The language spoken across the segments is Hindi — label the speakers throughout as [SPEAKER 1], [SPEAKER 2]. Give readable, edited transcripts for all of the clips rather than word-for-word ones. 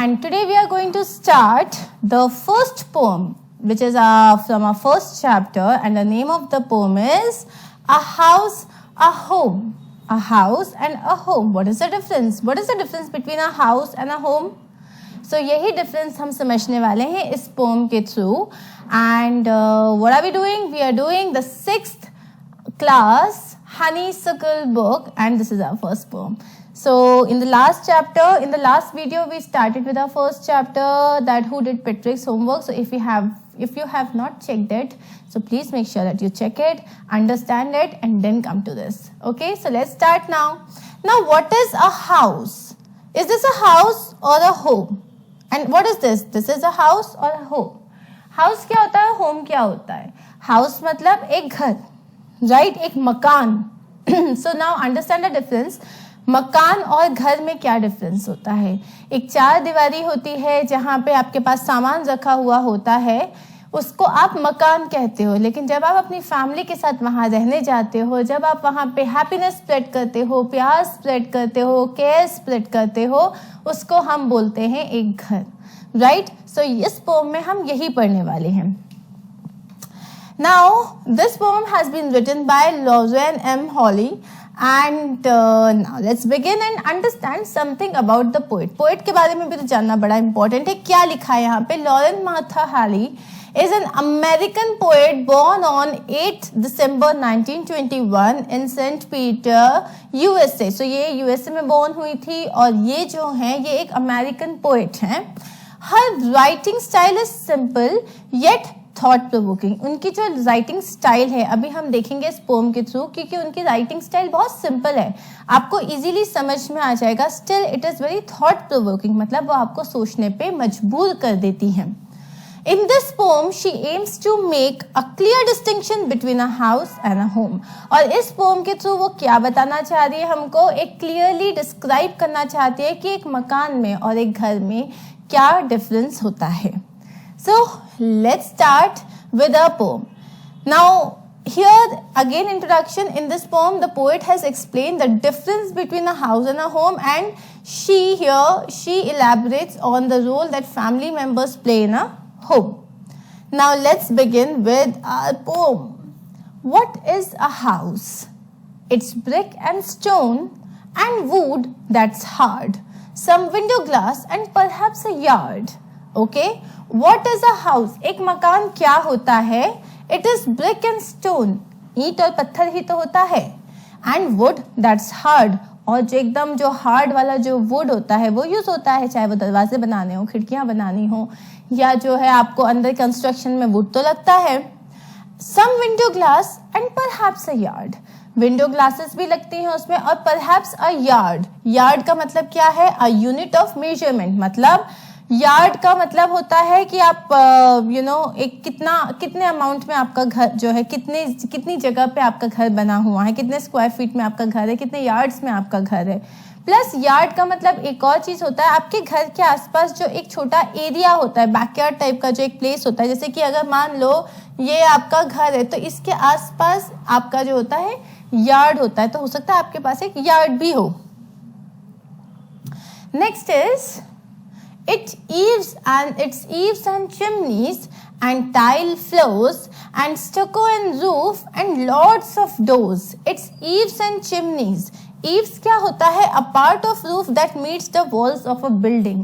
[SPEAKER 1] and today we are going to start the first poem, which is from our first chapter, and the name of the poem is A House, a Home. A house and a home. What is the difference? What is the difference between a house and a home? So यही difference हम समझने वाले हैं इस poem के through. And what are we doing? We are doing the 6th class Honeysuckle book, and this is our first poem. So in the last chapter, in the last video, we started with our first chapter, that who did Patrick's homework. So if you have not checked it, so please make sure that you check it, understand it, and then come to this. Okay, so let's start now. Now, what is a house? Is this a house or a home? And what is this? This is a house or a home? House क्या होता है? Home क्या होता है? House मतलब एक घर, right? एक मकान. So now understand the difference. मकान और घर में क्या डिफरेंस होता है? एक चार दीवारी होती है जहाँ पे आपके पास सामान रखा हुआ होता है, उसको आप मकान कहते हो. लेकिन जब आप अपनी फैमिली के साथ वहाँ रहने जाते हो, जब आप वहाँ पे हैप्पीनेस स्प्रेड करते हो, प्यार स्प्रेड करते हो, केयर स्प्रेड करते हो, उसको हम बोलते हैं एक घर, राइट? सो इस पोम में हम यही पढ़ने वाले हैं. Now, this poem has been written by Lauren M. Hawley. And now let's begin and understand something about the poet. Poet के बारे में भी तो जानना बड़ा important है. क्या लिखा है यहाँ पे? Lauren Martha Hawley is an American poet born on 8th December 1921 in St. Peter, USA. So ये USA में born हुई थी और ये जो है ये एक American poet हैं. Her writing style is simple yet thought provoking. उनकी जो राइटिंग स्टाइल है अभी हम देखेंगे इस पोम के थ्रू, क्योंकि उनकी राइटिंग स्टाइल बहुत सिंपल है, आपको इजीली समझ में आ जाएगा. Still it is very thought provoking, मतलब वो आपको सोचने पे मजबूर कर देती हैं. In this poem she aims to make a clear distinction between a house and a home. और इस पोम के थ्रू वो क्या बताना चाह रही है? हमको एक क्लियरली डिस्क्राइब करना चाहती है कि एक मकान में और एक घर में क्या डिफरेंस होता है. So let's start with a poem. Now here again introduction. In this poem the poet has explained the difference between a house and a home, and she elaborates on the role that family members play in a home. Now let's begin with our poem. What is a house? It's brick and stone and wood that's hard, some window glass and perhaps a yard. Okay, what is a house? एक मकान क्या होता है? It is brick and stone, ईंट और पत्थर ही तो होता है. And wood that's hard, और जो एकदम जो हार्ड वाला जो वुड होता है वो यूज होता है, चाहे वो दरवाजे बनाने हो, खिड़कियां बनानी हो, या जो है आपको अंदर कंस्ट्रक्शन में वुड तो लगता है. Some window glass and perhaps a yard, window glasses भी लगती हैं उसमें, और परहैप्स अ यार्ड. यार्ड का मतलब क्या है? A unit of measurement. मतलब यार्ड का मतलब होता है कि आप एक कितने अमाउंट में आपका घर जो है, कितनी जगह पे आपका घर बना हुआ है, कितने स्क्वायर फीट में आपका घर है, कितने यार्ड्स में आपका घर है. प्लस यार्ड का मतलब एक और चीज होता है, आपके घर के आसपास जो एक छोटा एरिया होता है, बैकयार्ड टाइप का जो एक प्लेस होता है. जैसे कि अगर मान लो ये आपका घर है तो इसके आसपास आपका जो होता है यार्ड होता है, तो हो सकता है आपके पास एक यार्ड भी हो. Next is its eaves and chimneys and tile floors and stucco and roof and lots of doors. Its eaves and chimneys. Eaves क्या होता है? A part of roof that meets the walls of a building.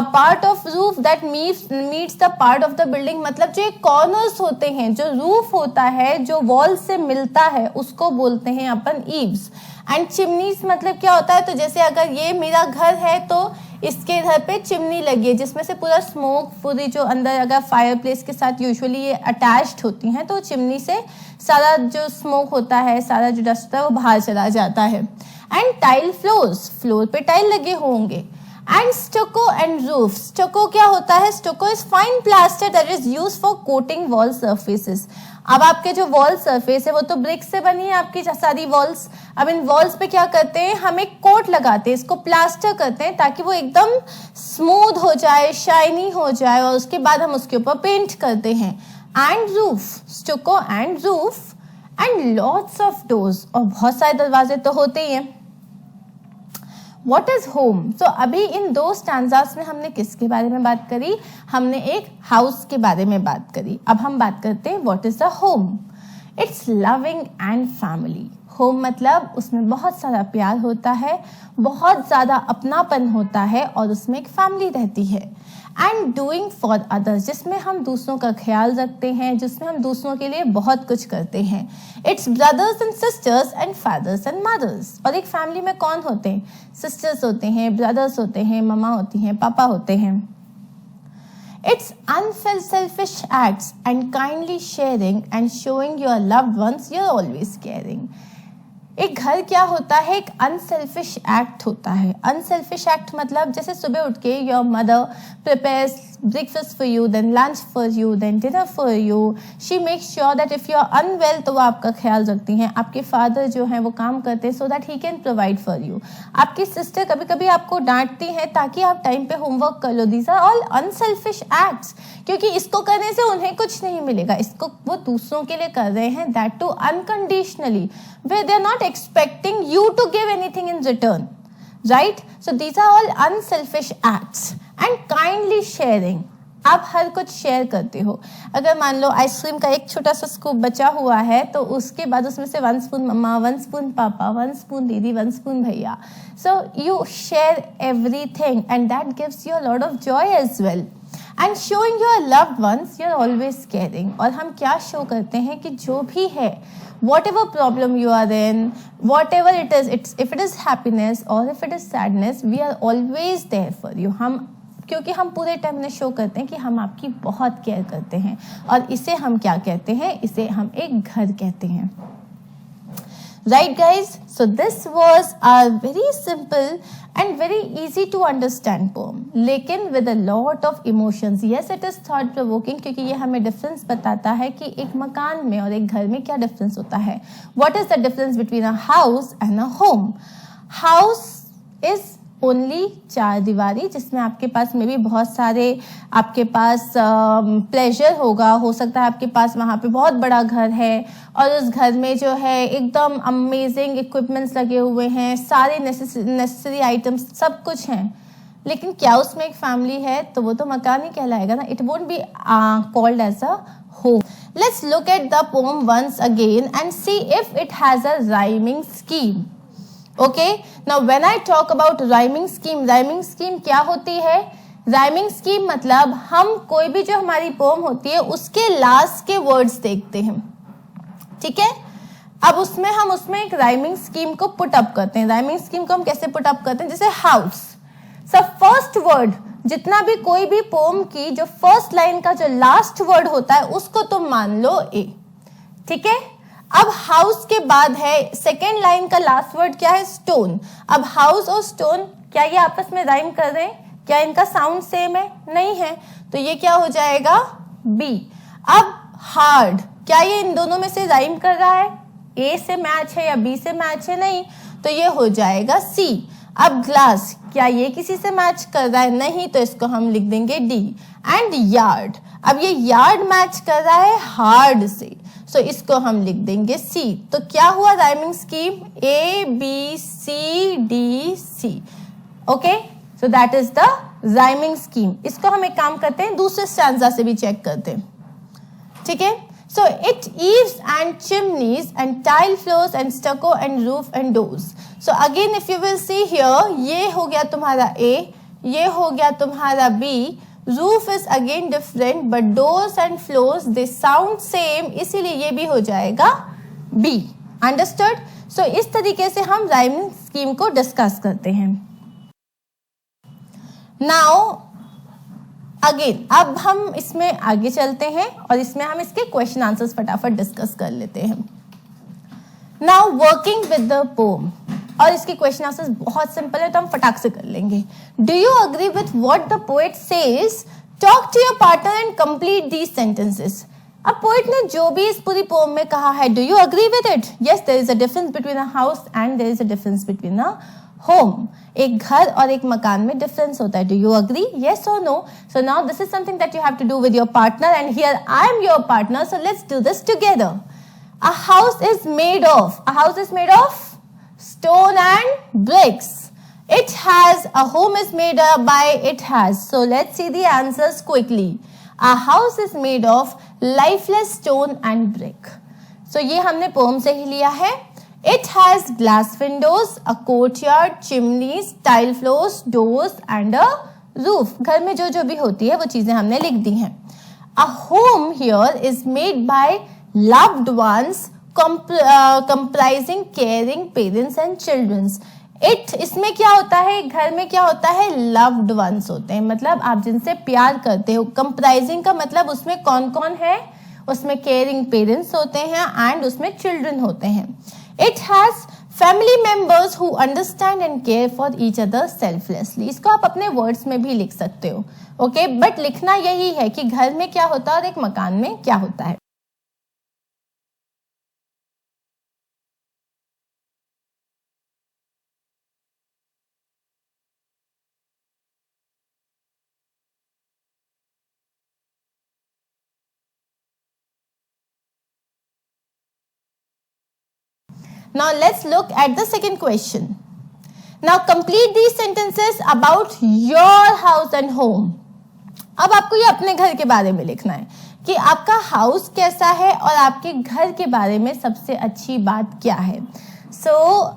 [SPEAKER 1] A part of roof that meets the part of the building. मतलब जो एक कॉर्नर्स होते हैं, जो रूफ होता है, जो वॉल से मिलता है, उसको बोलते हैं अपन eaves. And chimneys मतलब क्या होता है? तो जैसे अगर ये मेरा घर है तो इसके घर पे चिमनी लगी है जिसमें से पूरा स्मोक, पूरी जो अंदर अगर फायर प्लेस के साथ यूजुअली ये अटैच्ड होती हैं, तो चिमनी से सारा जो स्मोक होता है, सारा जो डस्ट होता है वो बाहर चला जाता है. एंड टाइल फ्लोर्स, फ्लोर पे टाइल लगे होंगे. And stucco and roof. Stucco क्या होता है? Stucco is fine plaster that is used for coating wall surfaces. अब आपके जो वॉल सरफेस है वो तो ब्रिक से बनी है आपकी सारी वॉल्स. अब इन वॉल्स पे क्या करते हैं? हम एक कोट लगाते हैं, इसको प्लास्टर करते हैं ताकि वो एकदम स्मूथ हो जाए, शाइनी हो जाए, और उसके बाद हम उसके ऊपर पेंट करते हैं. And roof, stucco and roof and lots of doors, और बहुत सारे दरवाजे तो होते ही हैं. What is home? सो अभी इन 2 स्टैंजास में हमने किसके बारे में बात करी? हमने एक हाउस के बारे में बात करी. अब हम बात करते हैं what is a home. It's loving and family. Home मतलब उसमें बहुत सारा प्यार होता है, बहुत ज़्यादा अपनापन होता है और उसमें एक फैमिली रहती है. एंड डूइंग फॉर अदर्स, जिसमें हम दूसरों का ख्याल रखते हैं, जिसमें हम दूसरों के लिए बहुत कुछ करते हैं. It's brothers and sisters and fathers and mothers. और एक फैमिली में कौन होते हैं? सिस्टर्स होते हैं, ब्रदर्स होते हैं, ममा होती हैं, पापा होते हैं. It's unselfish acts and kindly sharing and showing your loved ones you're always caring. एक घर क्या होता है? एक अनसेल्फिश एक्ट होता है. अनसेल्फिश एक्ट मतलब जैसे सुबह उठ के your mother prepares breakfast for you, then lunch for you, then dinner for you. She make sure that if you are unwell तो वो आपका ख्याल रखती हैं. आपके फादर जो हैं वो काम करते हैं so that he can provide for you. आपकी सिस्टर कभी कभी आपको डांटती हैं ताकि आप टाइम पे होमवर्क कर लो. These are all unselfish acts, क्योंकि इसको करने से उन्हें कुछ नहीं मिलेगा, इसको वो दूसरों के लिए कर रहे हैं, that to unconditionally, where they are not expecting you to give anything in return, right? So these are all unselfish acts. And kindly sharing, आप हर कुछ शेयर करते हो. अगर मान लो आइसक्रीम का एक छोटा सा स्कूप बचा हुआ है तो उसके बाद उसमें से 1 स्पून मम्मा, 1 स्पून पापा, 1 स्पून दीदी, 1 स्पून भैया. So you share everything and that gives you a lot of joy as well. And showing your loved ones you're always caring. और हम क्या शो करते हैं कि जो भी है, whatever problem you are in, whatever it is, if it is happiness or if it is sadness, we are always there for you. क्योंकि हम पूरे टाइम में शो करते हैं कि हम आपकी बहुत केयर करते हैं. और इसे हम क्या कहते हैं? इसे हम एक घर कहते हैं. Right guys, so this was a very simple and very easy to understand poem, लेकिन with a lot of emotions. Yes, it is thought provoking क्योंकि ये हमें डिफरेंस बताता है कि एक मकान में और एक घर में क्या डिफरेंस होता है. What is the difference between a house and a home? House is only 4 दीवारी, जिसमें आपके पास में भी बहुत सारे आपके पास प्लेजर होगा. हो सकता है आपके पास वहाँ पे बहुत बड़ा घर है और उस घर में जो है एकदम अमेजिंग इक्विपमेंट्स लगे हुए हैं, सारे नेसेसरी आइटम्स सब कुछ हैं, लेकिन क्या उसमें एक फैमिली है? तो वो तो मकान ही कहलाएगा ना. It won't be called as a home. Let's look at the poem once again and see if it has a rhyming scheme. Okay, now when I talk about rhyming scheme क्या होती है? Rhyming scheme मतलब हम कोई भी जो हमारी पोम होती है उसके लास्ट के वर्ड्स देखते हैं, ठीक है. अब उसमें एक राइमिंग स्कीम को पुट अप करते हैं. राइमिंग स्कीम को हम कैसे पुट अप करते हैं? जैसे हाउस, सब फर्स्ट वर्ड, जितना भी कोई भी पोम की जो फर्स्ट लाइन का जो लास्ट वर्ड होता है उसको तुम मान लो ए, ठीक है. अब हाउस के बाद है सेकेंड लाइन का लास्ट वर्ड क्या है? स्टोन. अब हाउस और स्टोन क्या ये आपस में राइम कर रहे हैं? क्या इनका साउंड सेम है? नहीं है, तो ये क्या हो जाएगा? बी. अब हार्ड, क्या ये इन दोनों में से राइम कर रहा है? ए से मैच है या बी से मैच है? नहीं, तो ये हो जाएगा सी. अब ग्लास, क्या ये किसी से मैच कर रहा है? नहीं, तो इसको हम लिख देंगे डी. एंड यार्ड, अब ये यार्ड मैच कर रहा है हार्ड से, सो इसको हम लिख देंगे सी. तो क्या हुआ rhyming scheme? A B C D C. Okay, so that is the rhyming scheme. इसको हम एक काम करते हैं, दूसरे स्टैंजा से भी चेक करते हैं, ठीक है. So it eaves and chimneys and tile floors and stucco and roof and doors. So again if you will see here, ये हो गया तुम्हारा ए, ये हो गया तुम्हारा B. Roof is again different but doors and floors they sound same, इसीलिए ये भी हो जाएगा बी. अंडरस्टूड? सो इस तरीके से हम राइमिंग स्कीम को डिस्कस करते हैं. नाउ अगेन अब हम इसमें आगे चलते हैं और इसमें हम इसके क्वेश्चन आंसर्स फटाफट डिस्कस कर लेते हैं. Now working with the pome, और इसके क्वेश्चन आंसर्स बहुत सिंपल है तो हम फटाक से कर लेंगे. Do you agree with what the poet says? Talk to your partner and complete these sentences. अब पोएट ने जो भी इस पूरी पोम में कहा है, do you agree with it? Yes, there is a difference between a house and there is a difference between a home. एक घर और एक मकान में डिफरेंस होता है. Do you agree? यस और no? So now this is something that you have to do with your partner and here I am your partner, so let's do this together. A house is made of stone and bricks. It has, a home is made up by, it has. So let's see the answers quickly. A house is made of lifeless stone and brick. So ये हमने poem से ही लिया है. It has glass windows, a courtyard, chimneys, tile floors, doors and a roof. घर में जो जो भी होती है वो चीजें हमने लिख दी हैं. A home here is made by loved ones, comprising caring parents and children. It, इसमें क्या होता है, घर में क्या होता है, loved ones होते हैं, मतलब आप जिनसे प्यार करते हो. Comprising का मतलब उसमें कौन कौन है, उसमें caring parents होते हैं and उसमें children होते हैं. It has family members who understand and care for each other selflessly. इसको आप अपने वर्ड्स में भी लिख सकते हो, ओके, बट लिखना यही है कि घर में क्या होता है और एक मकान में क्या होता है. Now let's look at the second question. Now complete these sentences about your house and home. अब आपको ये अपने घर के बारे में लिखना है कि आपका हाउस कैसा है और आपके घर के बारे में सबसे अच्छी बात क्या है.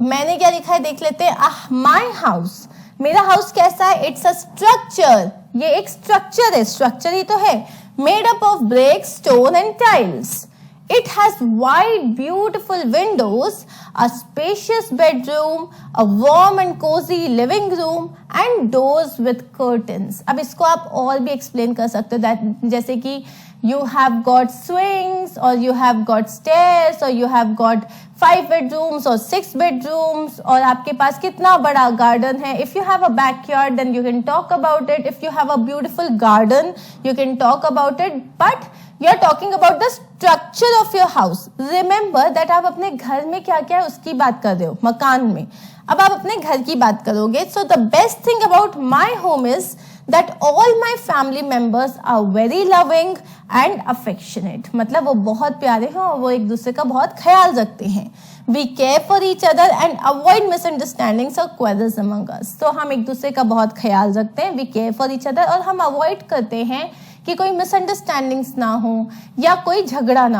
[SPEAKER 1] मैंने क्या लिखा है देख लेते हैं. माई हाउस, मेरा हाउस कैसा है. इट्स अ स्ट्रक्चर, ये एक स्ट्रक्चर है, स्ट्रक्चर ही तो है. Made up of brick, stone and tiles. It has wide, beautiful windows, a spacious bedroom, a warm and cozy living room, and doors with curtains. अब इसको आप और भी explain कर सकते हो, जैसे कि you have got swings, or you have got stairs, or you have got 5 bedrooms or 6 bedrooms, और आपके पास कितना बड़ा garden है. If you have a backyard, then you can talk about it. If you have a beautiful garden, you can talk about it. But you are talking about the structure of your house. Remember that आप अपने घर में क्या क्या है उसकी बात कर रहे हो, मकान में. अब आप अपने घर की बात करोगे. So the best thing about my home is that all my family members are very loving and affectionate. मतलब वो बहुत प्यारे हैं और वो एक दूसरे का बहुत ख्याल रखते हैं. We care for each other and avoid misunderstandings or quarrels among us. तो हम एक दूसरे का बहुत ख्याल रखते हैं. We care for each other और हम अवॉइड करते हैं कि कोई मिसअंडरस्टैंडिंग्स ना हो या कोई झगड़ा ना हो.